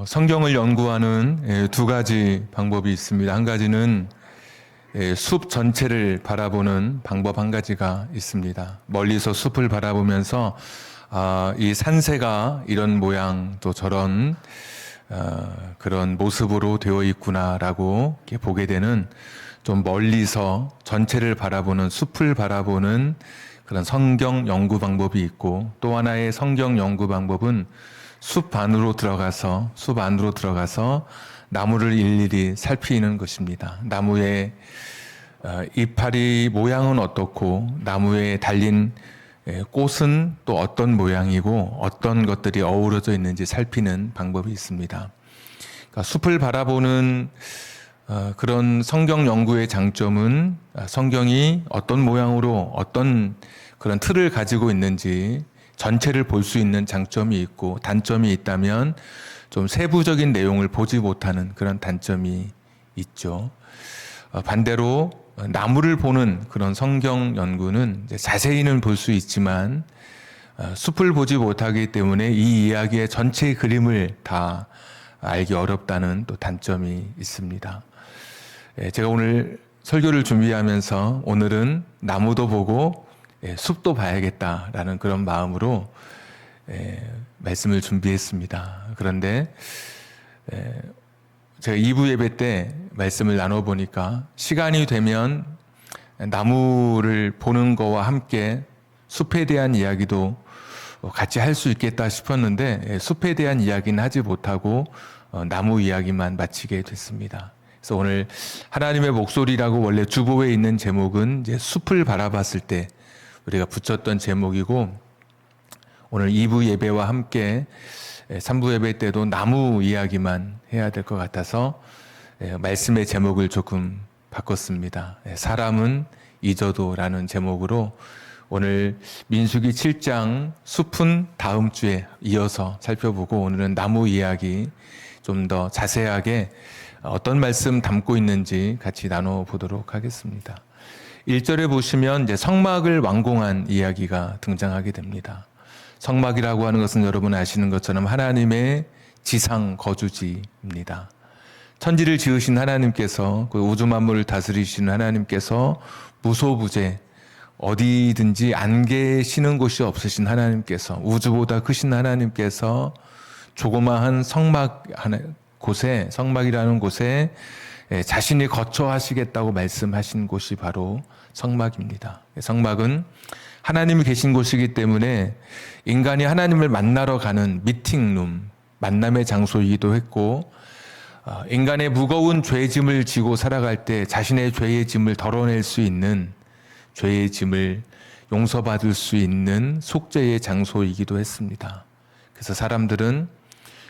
성경을 연구하는 두 가지 방법이 있습니다. 한 가지는 숲 전체를 바라보는 방법 한 가지가 있습니다. 멀리서 숲을 바라보면서 이 산세가 이런 모양 또 저런 그런 모습으로 되어 있구나라고 이렇게 보게 되는 좀 멀리서 전체를 바라보는 숲을 바라보는 그런 성경 연구 방법이 있고, 또 하나의 성경 연구 방법은 숲 안으로 들어가서 나무를 일일이 살피는 것입니다. 나무의 이파리 모양은 어떻고, 나무에 달린 꽃은 또 어떤 모양이고, 어떤 것들이 어우러져 있는지 살피는 방법이 있습니다. 그러니까 숲을 바라보는 그런 성경 연구의 장점은 성경이 어떤 모양으로 어떤 그런 틀을 가지고 있는지 전체를 볼 수 있는 장점이 있고, 단점이 있다면 좀 세부적인 내용을 보지 못하는 그런 단점이 있죠. 반대로 나무를 보는 그런 성경 연구는 자세히는 볼 수 있지만 숲을 보지 못하기 때문에 이 이야기의 전체 그림을 다 알기 어렵다는 또 단점이 있습니다. 제가 오늘 설교를 준비하면서 오늘은 나무도 보고 숲도 봐야겠다라는 그런 마음으로 말씀을 준비했습니다. 그런데 제가 2부 예배 때 말씀을 나눠보니까 시간이 되면 나무를 보는 거와 함께 숲에 대한 이야기도 같이 할 수 있겠다 싶었는데 숲에 대한 이야기는 하지 못하고 나무 이야기만 마치게 됐습니다. 그래서 오늘 하나님의 목소리라고 원래 주보에 있는 제목은 이제 숲을 바라봤을 때 우리가 붙였던 제목이고, 오늘 2부 예배와 함께 3부 예배 때도 나무 이야기만 해야 될 것 같아서 말씀의 제목을 조금 바꿨습니다. 사람은 잊어도라는 제목으로 오늘 민수기 7장 숲은 다음 주에 이어서 살펴보고, 오늘은 나무 이야기 좀 더 자세하게 어떤 말씀 담고 있는지 같이 나눠보도록 하겠습니다. 1절에 보시면 이제 성막을 완공한 이야기가 등장하게 됩니다. 성막이라고 하는 것은 여러분 아시는 것처럼 하나님의 지상 거주지입니다. 천지를 지으신 하나님께서, 그 우주 만물을 다스리시는 하나님께서 무소부재 어디든지 안 계시는 곳이 없으신 하나님께서, 우주보다 크신 하나님께서 조그마한 성막이라는 곳에 자신이 거처하시겠다고 말씀하신 곳이 바로 성막입니다. 성막은 하나님이 계신 곳이기 때문에 인간이 하나님을 만나러 가는 미팅룸, 만남의 장소이기도 했고, 인간의 무거운 죄의 짐을 지고 살아갈 때 자신의 죄의 짐을 덜어낼 수 있는, 죄의 짐을 용서받을 수 있는 속죄의 장소이기도 했습니다. 그래서 사람들은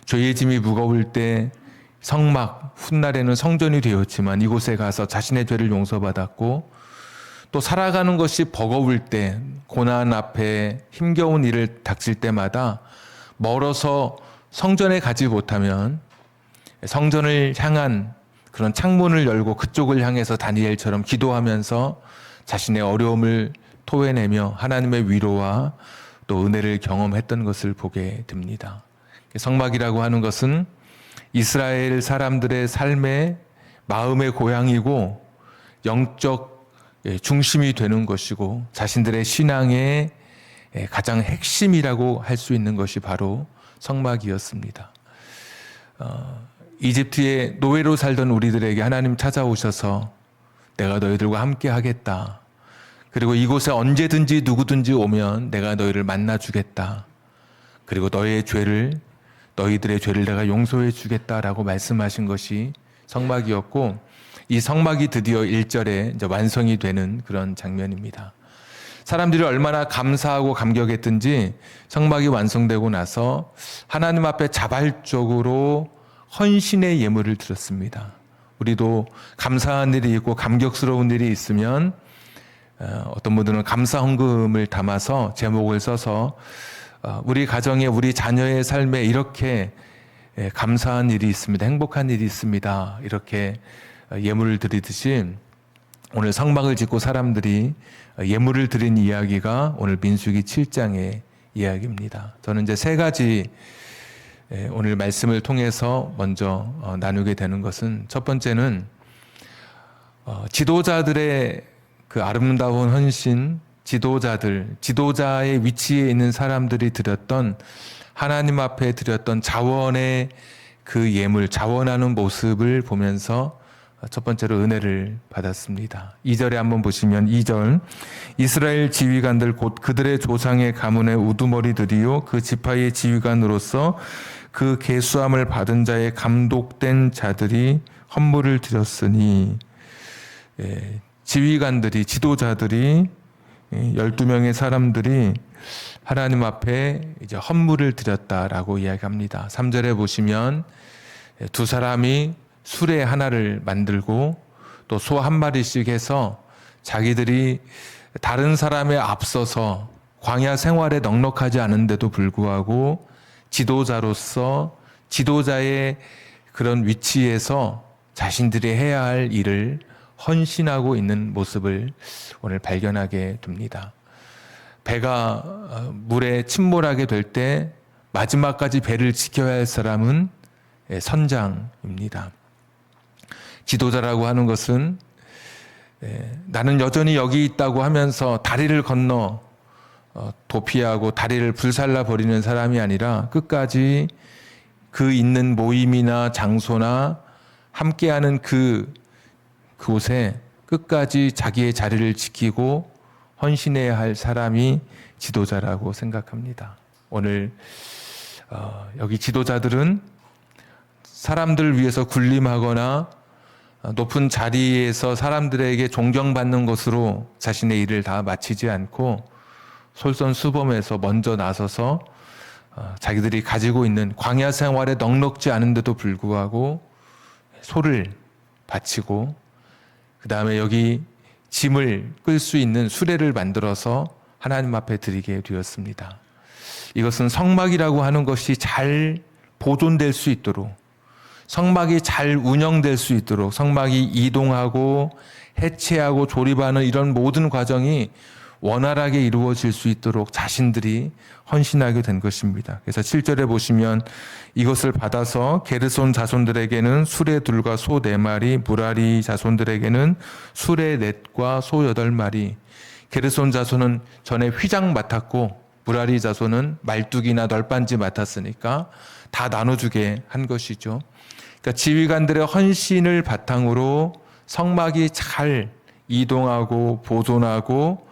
죄의 짐이 무거울 때 성막, 훗날에는 성전이 되었지만 이곳에 가서 자신의 죄를 용서받았고, 또 살아가는 것이 버거울 때, 고난 앞에 힘겨운 일을 닥칠 때마다 멀어서 성전에 가지 못하면 성전을 향한 그런 창문을 열고 그쪽을 향해서 다니엘처럼 기도하면서 자신의 어려움을 토해내며 하나님의 위로와 또 은혜를 경험했던 것을 보게 됩니다. 성막이라고 하는 것은 이스라엘 사람들의 삶의 마음의 고향이고 영적 중심이 되는 것이고, 자신들의 신앙의 가장 핵심이라고 할 수 있는 것이 바로 성막이었습니다. 이집트의 노예로 살던 우리들에게 하나님 찾아오셔서 내가 너희들과 함께 하겠다. 그리고 이곳에 언제든지 누구든지 오면 내가 너희를 만나주겠다. 그리고 너희들의 죄를 내가 용서해 주겠다라고 말씀하신 것이 성막이었고, 이 성막이 드디어 1절에 이제 완성이 되는 그런 장면입니다. 사람들이 얼마나 감사하고 감격했든지 성막이 완성되고 나서 하나님 앞에 자발적으로 헌신의 예물을 드렸습니다. 우리도 감사한 일이 있고 감격스러운 일이 있으면 어떤 분들은 감사 헌금을 담아서 제목을 써서 우리 가정에, 우리 자녀의 삶에 이렇게 감사한 일이 있습니다, 행복한 일이 있습니다, 이렇게 예물을 드리듯이 오늘 성막을 짓고 사람들이 예물을 드린 이야기가 오늘 민수기 7장의 이야기입니다. 저는 이제 세 가지 오늘 말씀을 통해서 먼저 나누게 되는 것은, 첫 번째는 지도자들의 그 아름다운 헌신, 지도자의 위치에 있는 사람들이 드렸던, 하나님 앞에 드렸던 자원의 그 예물, 자원하는 모습을 보면서 첫 번째로 은혜를 받았습니다. 2절에 한번 보시면, 2절, 이스라엘 지휘관들 곧 그들의 조상의 가문의 우두머리들이요 그 지파의 지휘관으로서 그 계수함을 받은 자의 감독된 자들이 헌물을 드렸으니, 지휘관들이, 지도자들이, 12명의 사람들이 하나님 앞에 이제 헌물을 드렸다라고 이야기합니다. 3절에 보시면 두 사람이 수레 하나를 만들고 또 소 한 마리씩 해서 자기들이 다른 사람에 앞서서 광야 생활에 넉넉하지 않은데도 불구하고 지도자로서 지도자의 그런 위치에서 자신들이 해야 할 일을 헌신하고 있는 모습을 오늘 발견하게 됩니다. 배가 물에 침몰하게 될 때 마지막까지 배를 지켜야 할 사람은 선장입니다. 지도자라고 하는 것은 나는 여전히 여기 있다고 하면서 다리를 건너 도피하고 다리를 불살라 버리는 사람이 아니라 끝까지 그 있는 모임이나 장소나 함께하는 그곳에 끝까지 자기의 자리를 지키고 헌신해야 할 사람이 지도자라고 생각합니다. 오늘 여기 지도자들은 사람들을 위해서 군림하거나 높은 자리에서 사람들에게 존경받는 것으로 자신의 일을 다 마치지 않고 솔선수범해서 먼저 나서서 자기들이 가지고 있는 광야 생활에 넉넉지 않은데도 불구하고 소를 바치고 그 다음에 여기 짐을 끌 수 있는 수레를 만들어서 하나님 앞에 드리게 되었습니다. 이것은 성막이라고 하는 것이 잘 보존될 수 있도록, 성막이 잘 운영될 수 있도록, 성막이 이동하고 해체하고 조립하는 이런 모든 과정이 원활하게 이루어질 수 있도록 자신들이 헌신하게 된 것입니다. 그래서 7절에 보시면 이것을 받아서 게르손 자손들에게는 수레 둘과 소 4마리, 무라리 자손들에게는 수레 넷과 소 8마리. 게르손 자손은 전에 휘장 맡았고 무라리 자손은 말뚝이나 널빤지 맡았으니까 다 나눠주게 한 것이죠. 그러니까 지휘관들의 헌신을 바탕으로 성막이 잘 이동하고 보존하고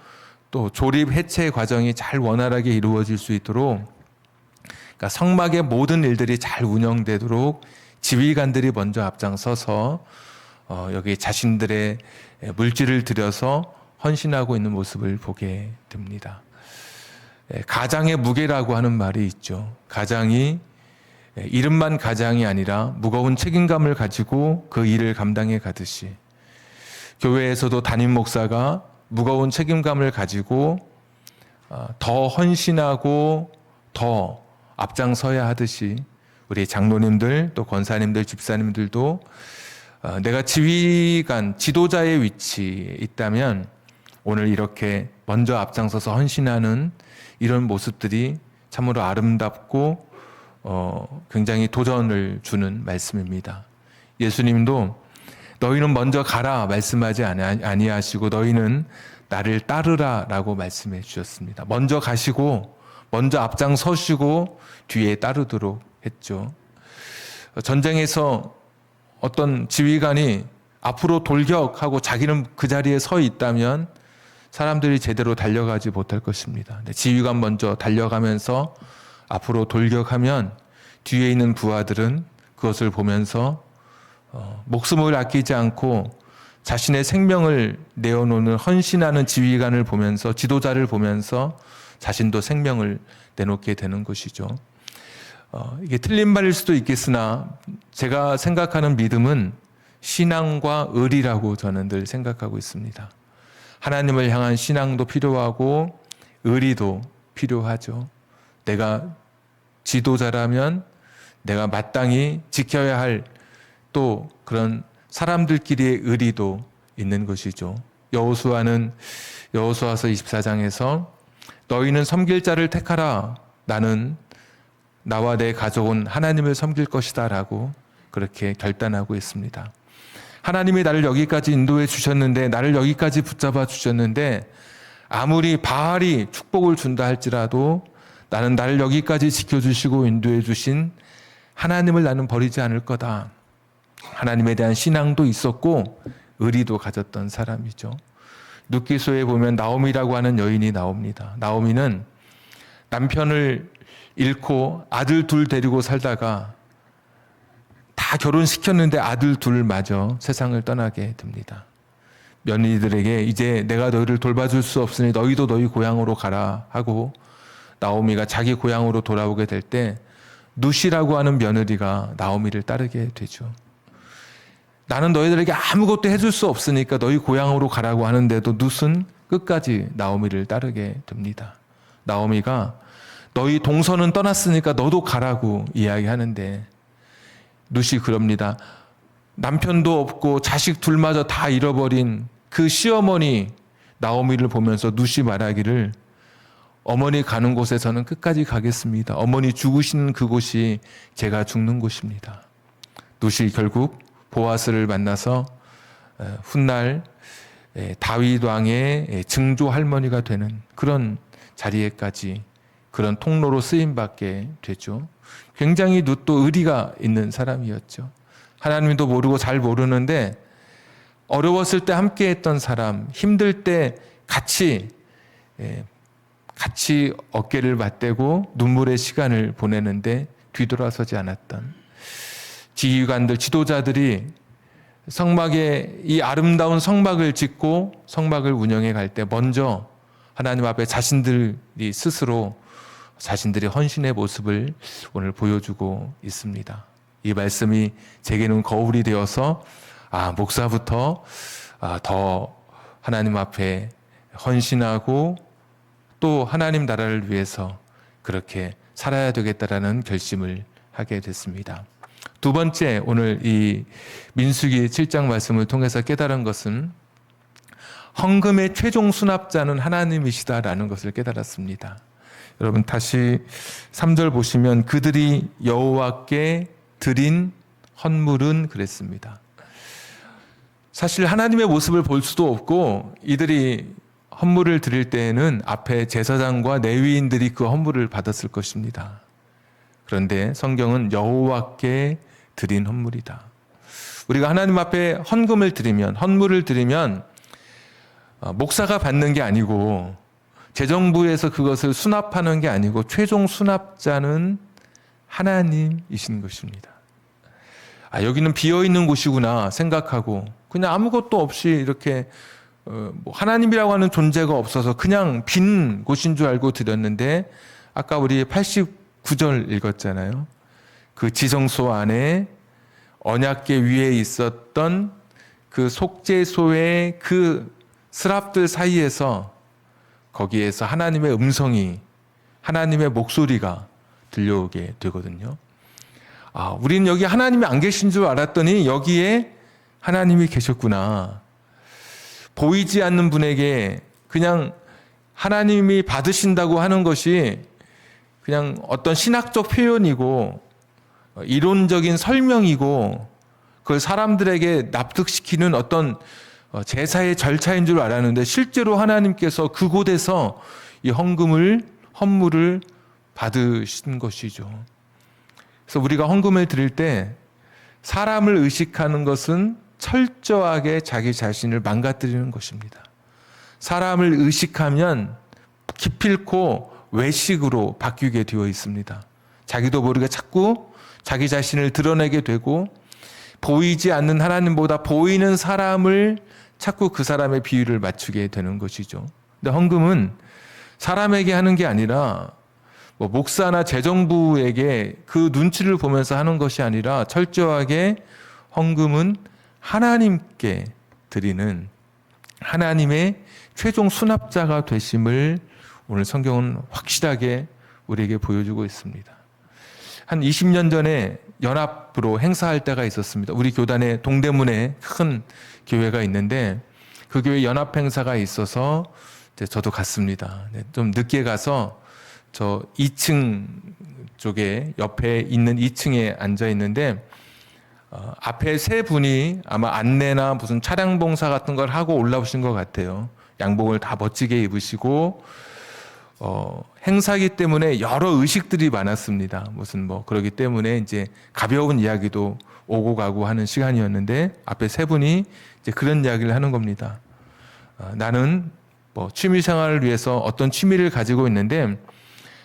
또 조립 해체 과정이 잘 원활하게 이루어질 수 있도록, 그러니까 성막의 모든 일들이 잘 운영되도록 지휘관들이 먼저 앞장서서 여기 자신들의 물질을 들여서 헌신하고 있는 모습을 보게 됩니다. 가장의 무게라고 하는 말이 있죠. 가장이 이름만 가장이 아니라 무거운 책임감을 가지고 그 일을 감당해 가듯이, 교회에서도 담임 목사가 무거운 책임감을 가지고 더 헌신하고 더 앞장서야 하듯이 우리 장로님들 또 권사님들 집사님들도 내가 지휘관 지도자의 위치에 있다면 오늘 이렇게 먼저 앞장서서 헌신하는 이런 모습들이 참으로 아름답고 굉장히 도전을 주는 말씀입니다. 예수님도 너희는 먼저 가라 말씀하지 아니하시고 너희는 나를 따르라 라고 말씀해 주셨습니다. 먼저 가시고 먼저 앞장서시고 뒤에 따르도록 했죠. 전쟁에서 어떤 지휘관이 앞으로 돌격하고 자기는 그 자리에 서 있다면 사람들이 제대로 달려가지 못할 것입니다. 지휘관 먼저 달려가면서 앞으로 돌격하면 뒤에 있는 부하들은 그것을 보면서 목숨을 아끼지 않고 자신의 생명을 내어놓는 헌신하는 지휘관을 보면서, 지도자를 보면서 자신도 생명을 내놓게 되는 것이죠. 이게 틀린 말일 수도 있겠으나 제가 생각하는 믿음은 신앙과 의리라고 저는 늘 생각하고 있습니다. 하나님을 향한 신앙도 필요하고 의리도 필요하죠. 내가 지도자라면 내가 마땅히 지켜야 할 또 그런 사람들끼리의 의리도 있는 것이죠. 여호수아서 24장에서 너희는 섬길 자를 택하라. 나는 나와 내 가족은 하나님을 섬길 것이다 라고 그렇게 결단하고 있습니다. 하나님이 나를 여기까지 인도해 주셨는데, 나를 여기까지 붙잡아 주셨는데, 아무리 바알이 축복을 준다 할지라도 나는 나를 여기까지 지켜주시고 인도해 주신 하나님을 나는 버리지 않을 거다. 하나님에 대한 신앙도 있었고 의리도 가졌던 사람이죠. 룻기서에 보면 나오미라고 하는 여인이 나옵니다. 나오미는 남편을 잃고 아들 둘 데리고 살다가 다 결혼시켰는데 아들 둘마저 세상을 떠나게 됩니다. 며느리들에게 이제 내가 너희를 돌봐줄 수 없으니 너희도 너희 고향으로 가라 하고 나오미가 자기 고향으로 돌아오게 될 때 룻이라고 하는 며느리가 나오미를 따르게 되죠. 나는 너희들에게 아무것도 해줄 수 없으니까 너희 고향으로 가라고 하는데도 룻은 끝까지 나오미를 따르게 됩니다. 나오미가 너희 동서는 떠났으니까 너도 가라고 이야기하는데 룻이 그럽니다. 남편도 없고 자식 둘마저 다 잃어버린 그 시어머니 나오미를 보면서 룻이 말하기를 어머니 가는 곳에서는 끝까지 가겠습니다. 어머니 죽으시는 그곳이 제가 죽는 곳입니다. 룻이 결국 보아스를 만나서 훗날 다윗 왕의 증조 할머니가 되는 그런 자리에까지 그런 통로로 쓰임받게 되죠. 굉장히 룻도 의리가 있는 사람이었죠. 하나님도 모르고 잘 모르는데 어려웠을 때 함께했던 사람, 힘들 때 같이 어깨를 맞대고 눈물의 시간을 보내는데 뒤돌아서지 않았던 지휘관들, 지도자들이 성막에 이 아름다운 성막을 짓고 성막을 운영해 갈 때 먼저 하나님 앞에 자신들이 스스로 자신들의 헌신의 모습을 오늘 보여주고 있습니다. 이 말씀이 제게는 거울이 되어서 목사부터 더 하나님 앞에 헌신하고 또 하나님 나라를 위해서 그렇게 살아야 되겠다라는 결심을 하게 됐습니다. 두 번째, 오늘 이 민수기 7장 말씀을 통해서 깨달은 것은 헌금의 최종 수납자는 하나님이시다라는 것을 깨달았습니다. 여러분 다시 3절 보시면 그들이 여호와께 드린 헌물은 그랬습니다. 사실 하나님의 모습을 볼 수도 없고 이들이 헌물을 드릴 때에는 앞에 제사장과 레위인들이 그 헌물을 받았을 것입니다. 그런데 성경은 여호와께 드린 헌물이다. 우리가 하나님 앞에 헌금을 드리면, 헌물을 드리면 목사가 받는 게 아니고 재정부에서 그것을 수납하는 게 아니고 최종 수납자는 하나님이신 것입니다. 여기는 비어있는 곳이구나 생각하고 그냥 아무것도 없이 이렇게 하나님이라고 하는 존재가 없어서 그냥 빈 곳인 줄 알고 드렸는데 아까 우리 89절 읽었잖아요. 그 지성소 안에 언약궤 위에 있었던 그 속죄소의 그 스랍들 사이에서 거기에서 하나님의 음성이, 하나님의 목소리가 들려오게 되거든요. 우리는 여기 하나님이 안 계신 줄 알았더니 여기에 하나님이 계셨구나. 보이지 않는 분에게 그냥 하나님이 받으신다고 하는 것이 그냥 어떤 신학적 표현이고 이론적인 설명이고 그걸 사람들에게 납득시키는 어떤 제사의 절차인 줄 알았는데 실제로 하나님께서 그곳에서 이 헌물을 받으신 것이죠. 그래서 우리가 헌금을 드릴 때 사람을 의식하는 것은 철저하게 자기 자신을 망가뜨리는 것입니다. 사람을 의식하면 기필코 외식으로 바뀌게 되어 있습니다. 자기도 모르게 자꾸 자기 자신을 드러내게 되고 보이지 않는 하나님보다 보이는 사람을 자꾸 그 사람의 비율을 맞추게 되는 것이죠. 근데 헌금은 사람에게 하는 게 아니라 목사나 재정부에게 그 눈치를 보면서 하는 것이 아니라 철저하게 헌금은 하나님께 드리는 하나님의 최종 수납자가 되심을 오늘 성경은 확실하게 우리에게 보여주고 있습니다. 한 20년 전에 연합으로 행사할 때가 있었습니다. 우리 교단의 동대문에 큰 교회가 있는데 그 교회 연합 행사가 있어서 저도 갔습니다. 좀 늦게 가서 저 2층 쪽에 옆에 있는 2층에 앉아 있는데 앞에 세 분이 아마 안내나 무슨 차량 봉사 같은 걸 하고 올라오신 것 같아요. 양복을 다 멋지게 입으시고 행사기 때문에 여러 의식들이 많았습니다. 무슨 뭐 그러기 때문에 이제 가벼운 이야기도 오고 가고 하는 시간이었는데 앞에 세 분이 이제 그런 이야기를 하는 겁니다. 나는 뭐 취미 생활을 위해서 어떤 취미를 가지고 있는데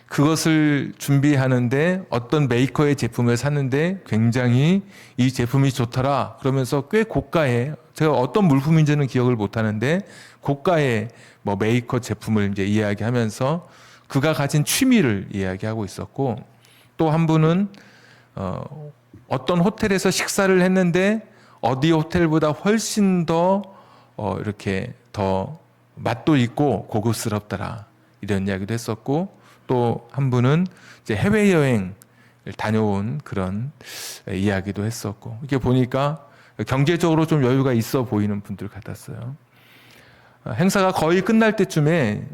그것을 준비하는데 어떤 메이커의 제품을 샀는데 굉장히 이 제품이 좋더라. 그러면서 꽤 고가의, 제가 어떤 물품인지는 기억을 못 하는데 고가의 뭐 메이커 제품을 이제 이야기하면서 그가 가진 취미를 이야기하고 있었고, 또 한 분은 어떤 호텔에서 식사를 했는데 어디 호텔보다 훨씬 더 이렇게 더 맛도 있고 고급스럽더라. 이런 이야기도 했었고, 또 한 분은 이제 해외여행을 다녀온 그런 이야기도 했었고, 이렇게 보니까 경제적으로 좀 여유가 있어 보이는 분들 같았어요. 행사가 거의 끝날 때쯤에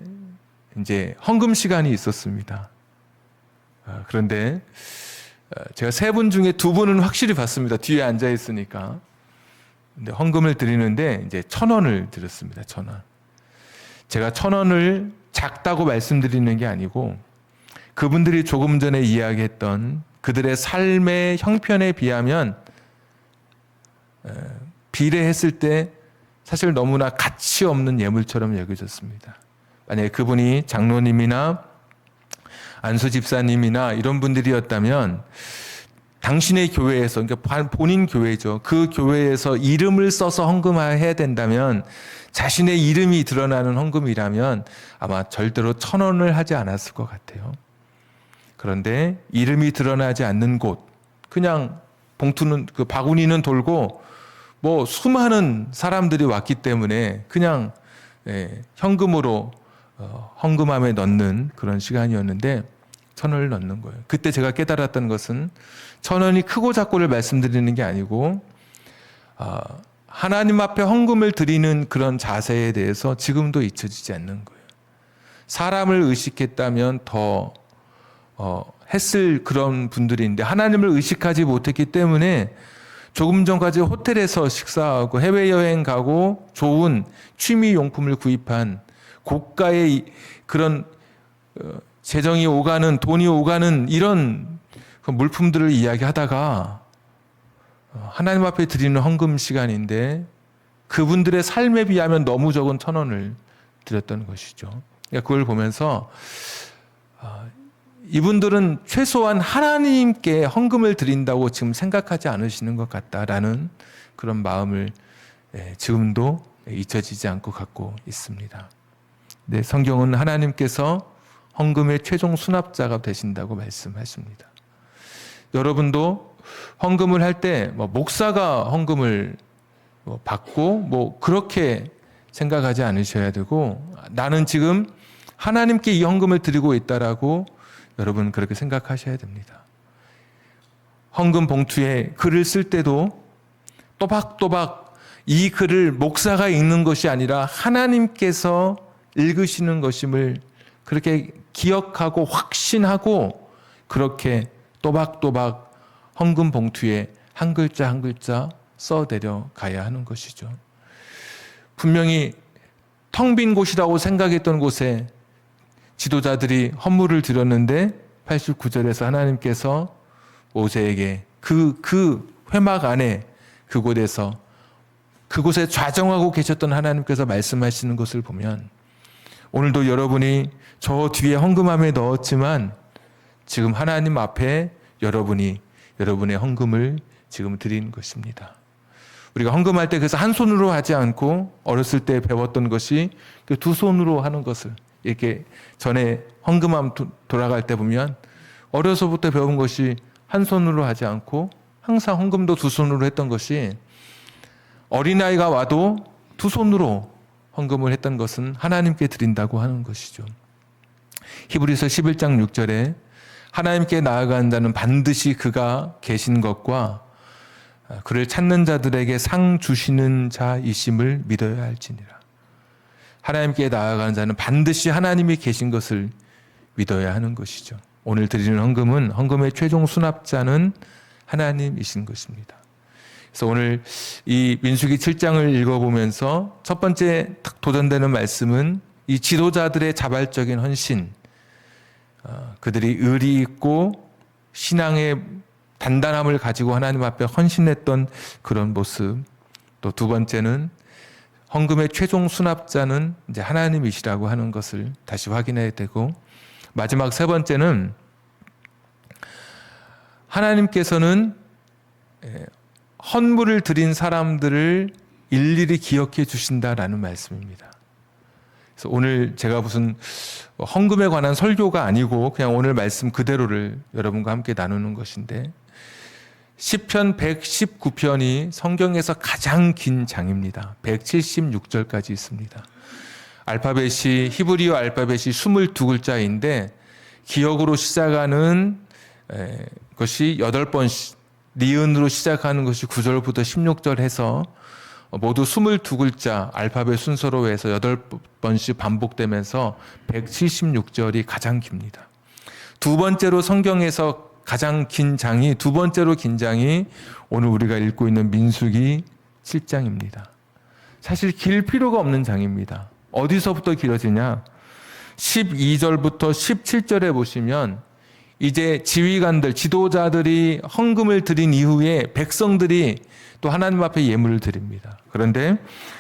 이제 헌금 시간이 있었습니다. 그런데 제가 세 분 중에 두 분은 확실히 봤습니다. 뒤에 앉아 있으니까. 근데 헌금을 드리는데 이제 1,000원을 드렸습니다. 1,000원. 제가 1,000원을 작다고 말씀드리는 게 아니고 그분들이 조금 전에 이야기했던 그들의 삶의 형편에 비하면 비례했을 때 사실 너무나 가치 없는 예물처럼 여겨졌습니다. 만약에 그분이 장로님이나 안수 집사님이나 이런 분들이었다면 당신의 교회에서, 그러니까 본인 교회죠. 그 교회에서 이름을 써서 헌금해야 된다면, 자신의 이름이 드러나는 헌금이라면 아마 절대로 1,000원을 하지 않았을 것 같아요. 그런데 이름이 드러나지 않는 곳, 그냥 봉투는, 그 바구니는 돌고 뭐 수많은 사람들이 왔기 때문에 그냥 현금으로 헌금함에 넣는 그런 시간이었는데 1,000원을 넣는 거예요. 그때 제가 깨달았던 것은 1,000원이 크고 작고를 말씀드리는 게 아니고 하나님 앞에 헌금을 드리는 그런 자세에 대해서 지금도 잊혀지지 않는 거예요. 사람을 의식했다면 더 했을 그런 분들인데 하나님을 의식하지 못했기 때문에 조금 전까지 호텔에서 식사하고 해외여행 가고 좋은 취미 용품을 구입한 고가의 그런 재정이 오가는, 돈이 오가는 이런 물품들을 이야기하다가 하나님 앞에 드리는 헌금 시간인데 그분들의 삶에 비하면 너무 적은 1,000원을 드렸던 것이죠. 그러니까 그걸 보면서 이분들은 최소한 하나님께 헌금을 드린다고 지금 생각하지 않으시는 것 같다라는 그런 마음을 지금도 잊혀지지 않고 갖고 있습니다. 네, 성경은 하나님께서 헌금의 최종 수납자가 되신다고 말씀하십니다. 여러분도 헌금을 할 때 목사가 헌금을 받고 그렇게 생각하지 않으셔야 되고, 나는 지금 하나님께 이 헌금을 드리고 있다라고 여러분 그렇게 생각하셔야 됩니다. 헌금 봉투에 글을 쓸 때도 또박또박 이 글을 목사가 읽는 것이 아니라 하나님께서 읽으시는 것임을 그렇게 기억하고 확신하고 그렇게 또박또박 헌금 봉투에 한 글자 한 글자 써내려 가야 하는 것이죠. 분명히 텅 빈 곳이라고 생각했던 곳에 지도자들이 헌물을 드렸는데 89절에서 하나님께서 모세에게 그 회막 안에 그곳에 좌정하고 계셨던 하나님께서 말씀하시는 것을 보면 오늘도 여러분이 저 뒤에 헌금함에 넣었지만 지금 하나님 앞에 여러분의 헌금을 지금 드린 것입니다. 우리가 헌금할 때 그래서 한 손으로 하지 않고 어렸을 때 배웠던 것이 두 손으로 하는 것을, 이렇게 전에 헌금함 돌아갈 때 보면 어려서부터 배운 것이 한 손으로 하지 않고 항상 헌금도 두 손으로 했던 것이, 어린아이가 와도 두 손으로 헌금을 했던 것은 하나님께 드린다고 하는 것이죠. 히브리서 11장 6절에 하나님께 나아가는 자는 반드시 그가 계신 것과 그를 찾는 자들에게 상 주시는 자이심을 믿어야 할지니라. 하나님께 나아가는 자는 반드시 하나님이 계신 것을 믿어야 하는 것이죠. 오늘 드리는 헌금은 헌금의 최종 수납자는 하나님이신 것입니다. 그래서 오늘 이 민수기 7장을 읽어보면서 첫 번째 탁 도전되는 말씀은 이 지도자들의 자발적인 헌신, 그들이 의리 있고 신앙의 단단함을 가지고 하나님 앞에 헌신했던 그런 모습. 또 두 번째는 헌금의 최종 수납자는 이제 하나님이시라고 하는 것을 다시 확인해야 되고, 마지막 세 번째는 하나님께서는 헌물을 드린 사람들을 일일이 기억해 주신다라는 말씀입니다. 그래서 오늘 제가 무슨 헌금에 관한 설교가 아니고 그냥 오늘 말씀 그대로를 여러분과 함께 나누는 것인데, 시편 119편이 성경에서 가장 긴 장입니다. 176절까지 있습니다. 알파벳이 히브리어 알파벳이 22글자인데 기억으로 시작하는 것이 8번, 니은으로 시작하는 것이 9절부터 16절 해서 모두 22글자 알파벳 순서로 해서 8번씩 반복되면서 176절이 가장 깁니다. 두 번째로 성경에서 가장 긴 장이, 두 번째로 긴 장이 오늘 우리가 읽고 있는 민수기 7장입니다. 사실 길 필요가 없는 장입니다. 어디서부터 길어지냐? 12절부터 17절에 보시면 이제 지휘관들, 지도자들이 헌금을 드린 이후에 백성들이 또 하나님 앞에 예물을 드립니다. 그런데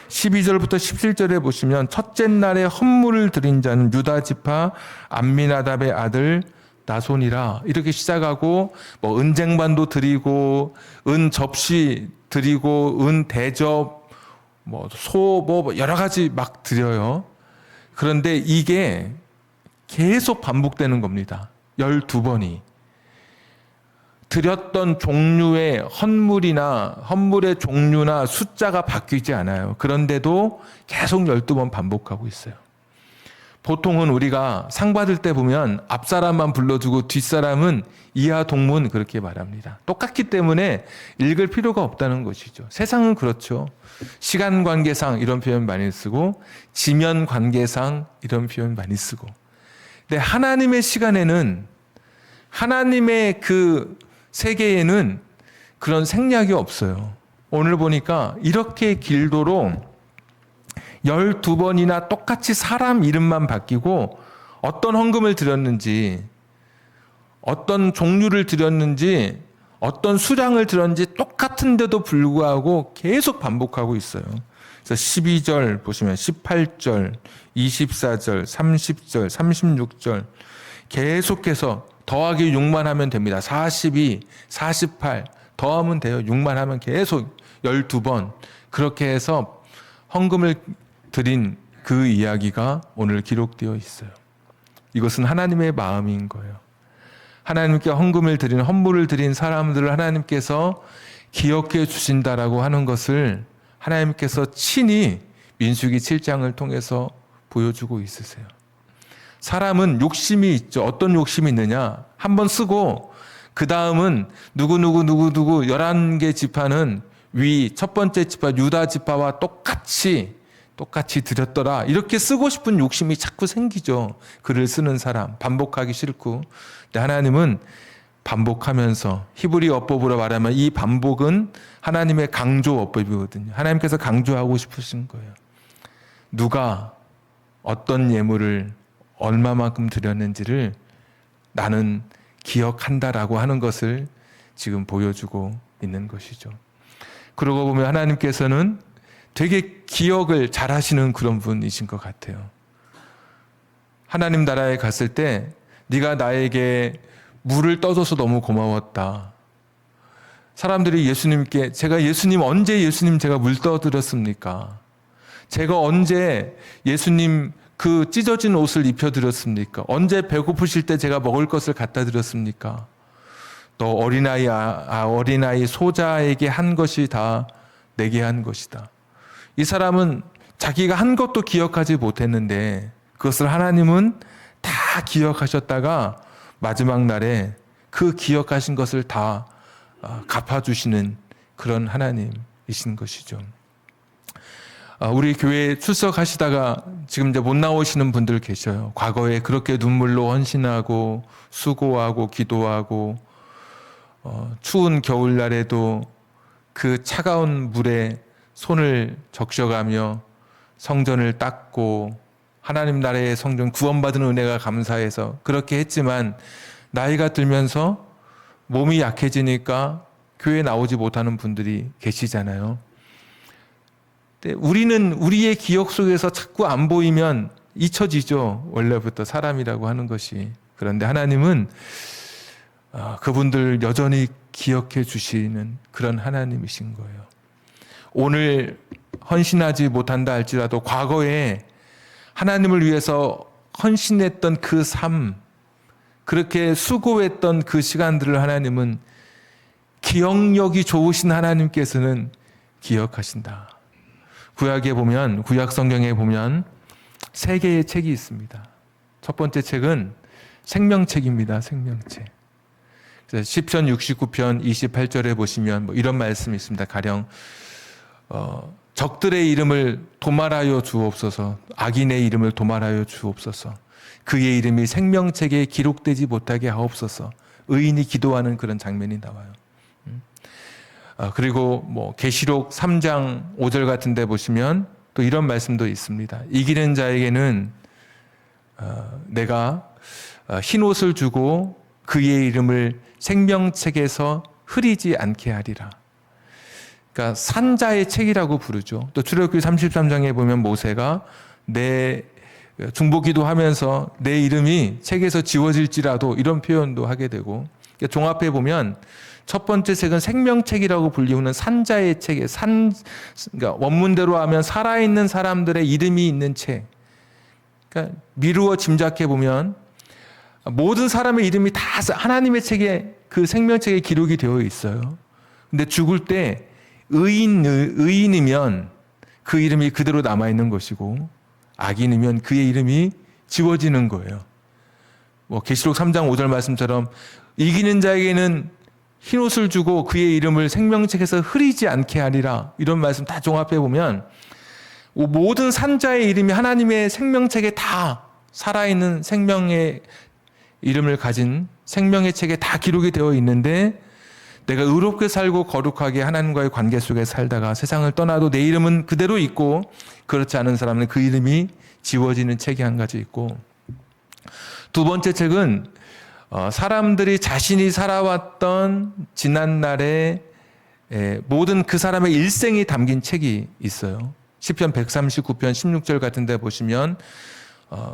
12절부터 17절에 보시면 첫째 날에 헌물을 드린 자는 유다 지파 암미나답의 아들 나손이라 이렇게 시작하고 뭐 은쟁반도 드리고 은 접시 드리고 은 대접 뭐 소 뭐 여러 가지 막 드려요. 그런데 이게 계속 반복되는 겁니다. 12번이. 드렸던 종류의 헌물의 종류나 숫자가 바뀌지 않아요. 그런데도 계속 12번 반복하고 있어요. 보통은 우리가 상 받을 때 보면 앞사람만 불러주고 뒷사람은 이하 동문 그렇게 말합니다. 똑같기 때문에 읽을 필요가 없다는 것이죠. 세상은 그렇죠. 시간 관계상 이런 표현 많이 쓰고 지면 관계상 이런 표현 많이 쓰고. 근데 하나님의 시간에는, 하나님의 그 세계에는 그런 생략이 없어요. 오늘 보니까 이렇게 길도록 12번이나 똑같이 사람 이름만 바뀌고 어떤 헌금을 드렸는지, 어떤 종류를 드렸는지, 어떤 수량을 드렸는지 똑같은데도 불구하고 계속 반복하고 있어요. 그래서 12절 보시면 18절, 24절, 30절, 36절 계속해서 더하기 6만 하면 됩니다. 42, 48 더하면 돼요. 6만 하면 계속 12번 그렇게 해서 헌금을 드린 그 이야기가 오늘 기록되어 있어요. 이것은 하나님의 마음인 거예요. 하나님께 헌금을 드린, 헌물을 드린 사람들을 하나님께서 기억해 주신다라고 하는 것을 하나님께서 친히 민수기 7장을 통해서 보여주고 있으세요. 사람은 욕심이 있죠. 어떤 욕심이 있느냐? 한번 쓰고 그 다음은 누구 11개 지파는 첫 번째 지파 유다 지파와 똑같이 드렸더라. 이렇게 쓰고 싶은 욕심이 자꾸 생기죠. 글을 쓰는 사람, 반복하기 싫고. 근데 하나님은 반복하면서, 히브리 어법으로 말하면 이 반복은 하나님의 강조 어법이거든요. 하나님께서 강조하고 싶으신 거예요. 누가 어떤 예물을 얼마만큼 드렸는지를 나는 기억한다라고 하는 것을 지금 보여주고 있는 것이죠. 그러고 보면 하나님께서는 되게 기억을 잘 하시는 그런 분이신 것 같아요. 하나님 나라에 갔을 때 네가 나에게 물을 떠줘서 너무 고마웠다. 사람들이 예수님께, 언제 예수님 제가 물 떠드렸습니까? 제가 언제 예수님 그 찢어진 옷을 입혀드렸습니까? 언제 배고프실 때 제가 먹을 것을 갖다 드렸습니까? 또 어린아이 소자에게 한 것이 다 내게 한 것이다. 이 사람은 자기가 한 것도 기억하지 못했는데 그것을 하나님은 다 기억하셨다가 마지막 날에 그 기억하신 것을 다 갚아주시는 그런 하나님이신 것이죠. 우리 교회에 출석하시다가 지금 이제 못 나오시는 분들 계셔요. 과거에 그렇게 눈물로 헌신하고 수고하고 기도하고 추운 겨울날에도 그 차가운 물에 손을 적셔가며 성전을 닦고 하나님 나라의 성전 구원받은 은혜가 감사해서 그렇게 했지만 나이가 들면서 몸이 약해지니까 교회에 나오지 못하는 분들이 계시잖아요. 우리는 우리의 기억 속에서 자꾸 안 보이면 잊혀지죠. 원래부터 사람이라고 하는 것이. 그런데 하나님은 그분들 여전히 기억해 주시는 그런 하나님이신 거예요. 오늘 헌신하지 못한다 할지라도 과거에 하나님을 위해서 헌신했던 그 삶, 그렇게 수고했던 그 시간들을 하나님은 기억력이 좋으신 하나님께서는 기억하신다. 구약에 보면, 구약 성경에 보면 세 개의 책이 있습니다. 첫 번째 책은 생명책입니다. 생명책. 시편 69편 28절에 보시면 이런 말씀이 있습니다. 가령 적들의 이름을 도말하여 주옵소서, 악인의 이름을 도말하여 주옵소서, 그의 이름이 생명책에 기록되지 못하게 하옵소서. 의인이 기도하는 그런 장면이 나와요. 그리고 계시록 3장 5절 같은 데 보시면 또 이런 말씀도 있습니다. 이기는 자에게는 내가 흰 옷을 주고 그의 이름을 생명책에서 흐리지 않게 하리라. 그러니까 산자의 책이라고 부르죠. 또 출애굽기 33장에 보면 모세가 내 중보기도 하면서 내 이름이 책에서 지워질지라도 이런 표현도 하게 되고, 그러니까 종합해 보면 첫 번째 책은 생명책이라고 불리우는 산자의 책에 그러니까 원문대로 하면 살아있는 사람들의 이름이 있는 책. 그러니까 미루어 짐작해 보면 모든 사람의 이름이 다 하나님의 책에 그 생명책에 기록이 되어 있어요. 근데 죽을 때 의인이면 그 이름이 그대로 남아있는 것이고 악인이면 그의 이름이 지워지는 거예요. 계시록 3장 5절 말씀처럼 이기는 자에게는 흰옷을 주고 그의 이름을 생명책에서 흐리지 않게 하리라. 이런 말씀 다 종합해 보면 모든 산자의 이름이 하나님의 생명책에 다 살아있는 생명의 이름을 가진 생명의 책에 다 기록이 되어 있는데, 내가 의롭게 살고 거룩하게 하나님과의 관계 속에 살다가 세상을 떠나도 내 이름은 그대로 있고, 그렇지 않은 사람은 그 이름이 지워지는 책이 한 가지 있고, 두 번째 책은 사람들이 자신이 살아왔던 지난날의 모든 그 사람의 일생이 담긴 책이 있어요. 시편 139편 16절 같은 데 보시면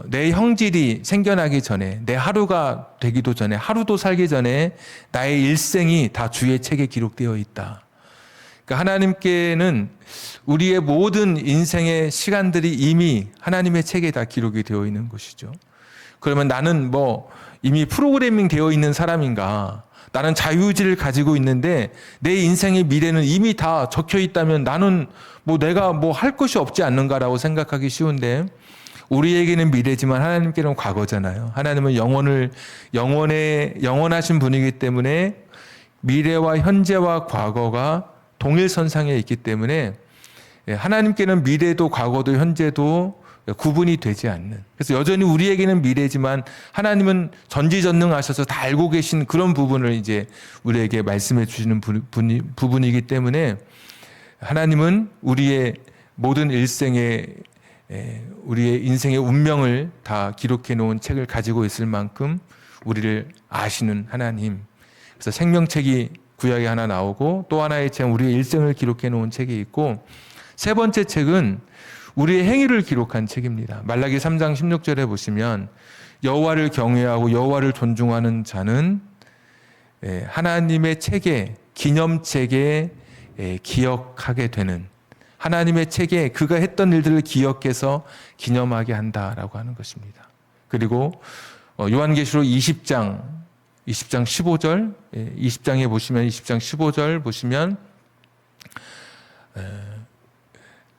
내 형질이 생겨나기 전에, 내 하루가 되기도 전에, 하루도 살기 전에 나의 일생이 다 주의 책에 기록되어 있다. 그러니까 하나님께는 우리의 모든 인생의 시간들이 이미 하나님의 책에 다 기록이 되어 있는 것이죠. 그러면 나는 이미 프로그래밍 되어 있는 사람인가? 나는 자유의지를 가지고 있는데 내 인생의 미래는 이미 다 적혀 있다면 나는 내가 할 것이 없지 않는가라고 생각하기 쉬운데, 우리에게는 미래지만 하나님께는 과거잖아요. 하나님은 영원하신 분이기 때문에 미래와 현재와 과거가 동일선상에 있기 때문에 하나님께는 미래도 과거도 현재도 구분이 되지 않는, 그래서 여전히 우리에게는 미래지만 하나님은 전지전능하셔서 다 알고 계신 그런 부분을 이제 우리에게 말씀해 주시는 부분이기 때문에 하나님은 우리의 모든 일생의 우리의 인생의 운명을 다 기록해 놓은 책을 가지고 있을 만큼 우리를 아시는 하나님. 그래서 생명책이 구약에 하나 나오고, 또 하나의 책, 우리의 일생을 기록해 놓은 책이 있고, 세 번째 책은 우리의 행위를 기록한 책입니다. 말라기 3장 16절에 보시면 여호와를 경외하고 여호와를 존중하는 자는 하나님의 책에, 기념책에 기억하게 되는, 하나님의 책에 그가 했던 일들을 기억해서 기념하게 한다라고 하는 것입니다. 그리고 요한계시록 20장 15절, 20장에 보시면 20장 15절 보시면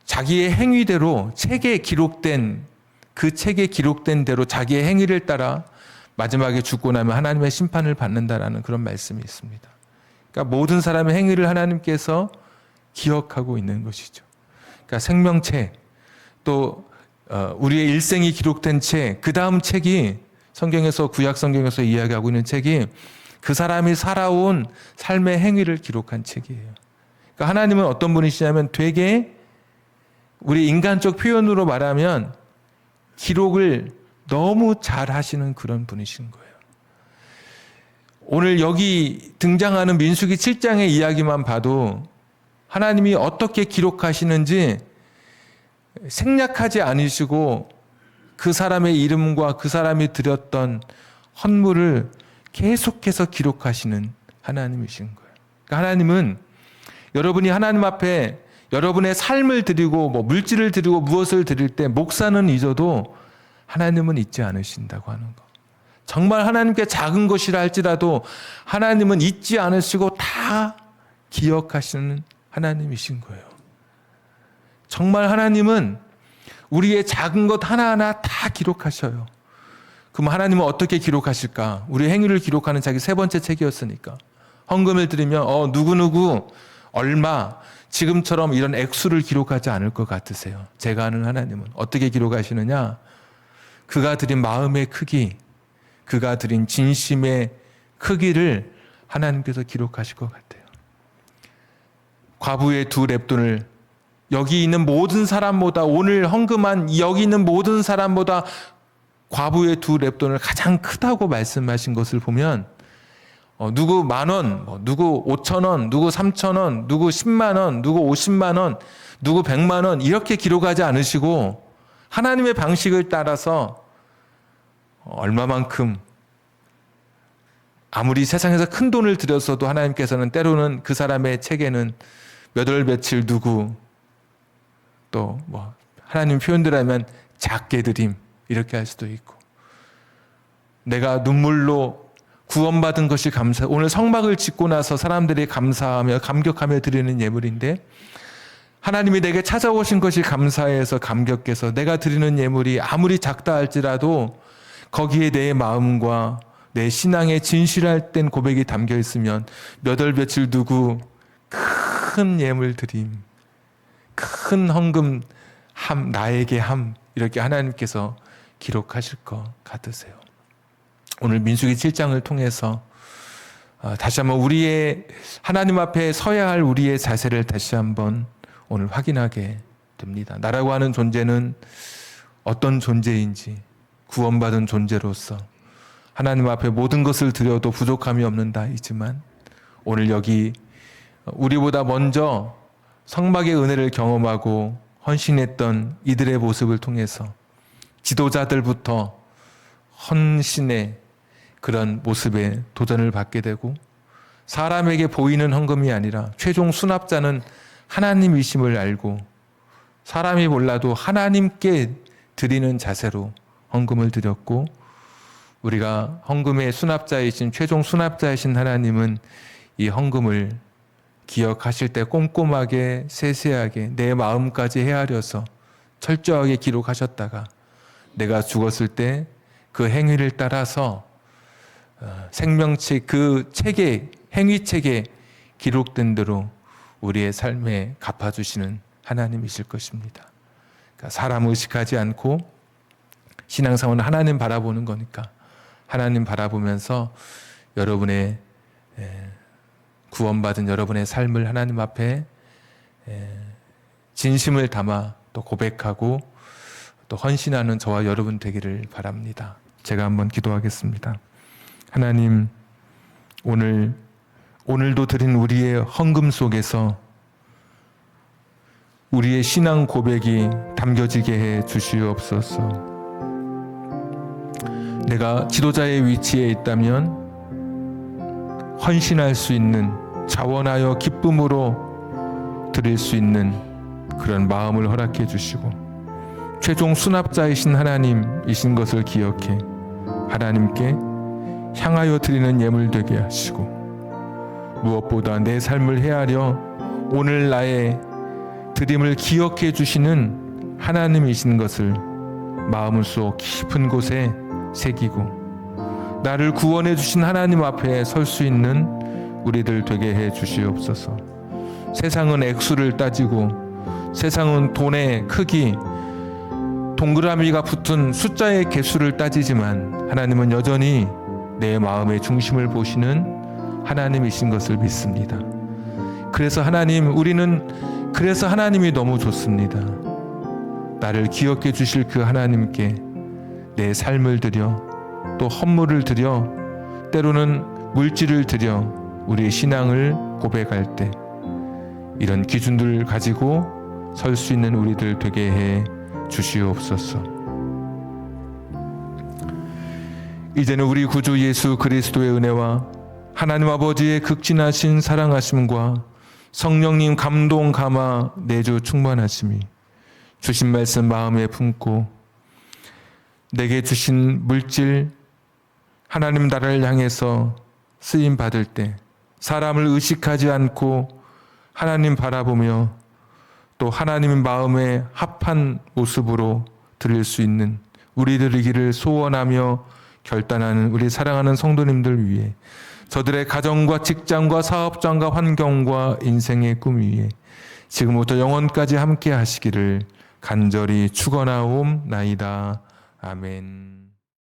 자기의 행위대로 책에 기록된, 그 책에 기록된 대로 자기의 행위를 따라 마지막에 죽고 나면 하나님의 심판을 받는다라는 그런 말씀이 있습니다. 그러니까 모든 사람의 행위를 하나님께서 기억하고 있는 것이죠. 그러니까 생명책, 또 우리의 일생이 기록된 책, 그 다음 책이 성경에서, 구약 성경에서 이야기하고 있는 책이 그 사람이 살아온 삶의 행위를 기록한 책이에요. 그러니까 하나님은 어떤 분이시냐면 되게 우리 인간적 표현으로 말하면 기록을 너무 잘 하시는 그런 분이신 거예요. 오늘 여기 등장하는 민수기 7장의 이야기만 봐도 하나님이 어떻게 기록하시는지 생략하지 않으시고 그 사람의 이름과 그 사람이 드렸던 헌물을 계속해서 기록하시는 하나님이신 거예요. 그러니까 하나님은 여러분이 하나님 앞에 여러분의 삶을 드리고 물질을 드리고 무엇을 드릴 때 목사는 잊어도 하나님은 잊지 않으신다고 하는 거. 정말 하나님께 작은 것이라 할지라도 하나님은 잊지 않으시고 다 기억하시는 하나님이신 거예요. 정말 하나님은 우리의 작은 것 하나하나 다 기록하셔요. 그럼 하나님은 어떻게 기록하실까? 우리 행위를 기록하는 자기 세 번째 책이었으니까. 헌금을 드리면 누구누구 얼마, 지금처럼 이런 액수를 기록하지 않을 것 같으세요? 제가 아는 하나님은 어떻게 기록하시느냐? 그가 드린 마음의 크기, 그가 드린 진심의 크기를 하나님께서 기록하실 것 같아요. 과부의 2렙돈을 여기 있는 모든 사람보다, 오늘 헌금한 여기 있는 모든 사람보다 과부의 2렙돈을 가장 크다고 말씀하신 것을 보면 누구 10,000원, 누구 5,000원, 누구 3,000원, 누구 10만원, 누구 50만원, 누구 100만원 이렇게 기록하지 않으시고 하나님의 방식을 따라서 얼마만큼, 아무리 세상에서 큰 돈을 들였어도 하나님께서는 때로는 그 사람의 책에는 몇 월 며칠 누구, 또 하나님 표현대로 하면 작게 드림 이렇게 할 수도 있고, 내가 눈물로 구원받은 것이 감사, 오늘 성막을 짓고 나서 사람들이 감사하며 감격하며 드리는 예물인데 하나님이 내게 찾아오신 것이 감사해서 감격해서 내가 드리는 예물이 아무리 작다 할지라도 거기에 내 마음과 내 신앙의 진실할 땐 고백이 담겨 있으면 몇 월 며칠 두고 큰 예물 드림, 큰 헌금 함, 나에게 함, 이렇게 하나님께서 기록하실 것 같으세요. 오늘 민수기 7장을 통해서 다시 한번 우리의 하나님 앞에 서야 할 우리의 자세를 다시 한번 오늘 확인하게 됩니다. 나라고 하는 존재는 어떤 존재인지, 구원받은 존재로서 하나님 앞에 모든 것을 드려도 부족함이 없는 자이지만 오늘 여기 우리보다 먼저 성막의 은혜를 경험하고 헌신했던 이들의 모습을 통해서 지도자들부터 헌신의 그런 모습에 도전을 받게 되고, 사람에게 보이는 헌금이 아니라 최종 수납자는 하나님이심을 알고 사람이 몰라도 하나님께 드리는 자세로 헌금을 드렸고, 우리가 헌금의 수납자이신, 최종 수납자이신 하나님은 이 헌금을 기억하실 때 꼼꼼하게 세세하게 내 마음까지 헤아려서 철저하게 기록하셨다가 내가 죽었을 때 그 행위를 따라서 생명책, 그 책에, 행위책에 기록된 대로 우리의 삶에 갚아주시는 하나님이실 것입니다. 그러니까 사람 의식하지 않고 신앙생활은 하나님 바라보는 거니까 하나님 바라보면서 여러분의 구원받은 여러분의 삶을 하나님 앞에 진심을 담아 또 고백하고 또 헌신하는 저와 여러분 되기를 바랍니다. 제가 한번 기도하겠습니다. 하나님, 오늘도 드린 우리의 헌금 속에서 우리의 신앙 고백이 담겨지게 해 주시옵소서. 내가 지도자의 위치에 있다면 헌신할 수 있는, 자원하여 기쁨으로 드릴 수 있는 그런 마음을 허락해 주시고, 최종 수납자이신 하나님이신 것을 기억해 하나님께 향하여 드리는 예물 되게 하시고, 무엇보다 내 삶을 헤아려 오늘 나의 드림을 기억해 주시는 하나님이신 것을 마음속 깊은 곳에 새기고 나를 구원해 주신 하나님 앞에 설 수 있는 우리들 되게 해 주시옵소서. 세상은 액수를 따지고 세상은 돈의 크기, 동그라미가 붙은 숫자의 개수를 따지지만 하나님은 여전히 내 마음의 중심을 보시는 하나님이신 것을 믿습니다. 그래서 하나님이 너무 좋습니다. 나를 기억해 주실 그 하나님께 내 삶을 드려, 또 헌물을 드려, 때로는 물질을 드려 우리의 신앙을 고백할 때 이런 기준들을 가지고 설 수 있는 우리들 되게 해 주시옵소서. 이제는 우리 구주 예수 그리스도의 은혜와 하나님 아버지의 극진하신 사랑하심과 성령님 감동 감화 내주 충만하심이 주신 말씀 마음에 품고 내게 주신 물질, 하나님 나라를 향해서 쓰임 받을 때 사람을 의식하지 않고 하나님 바라보며 또 하나님의 마음에 합한 모습으로 드릴 수 있는 우리들이기를 소원하며 결단하는 우리 사랑하는 성도님들 위해, 저들의 가정과 직장과 사업장과 환경과 인생의 꿈 위에 지금부터 영원까지 함께 하시기를 간절히 축원하옵나이다. 아멘.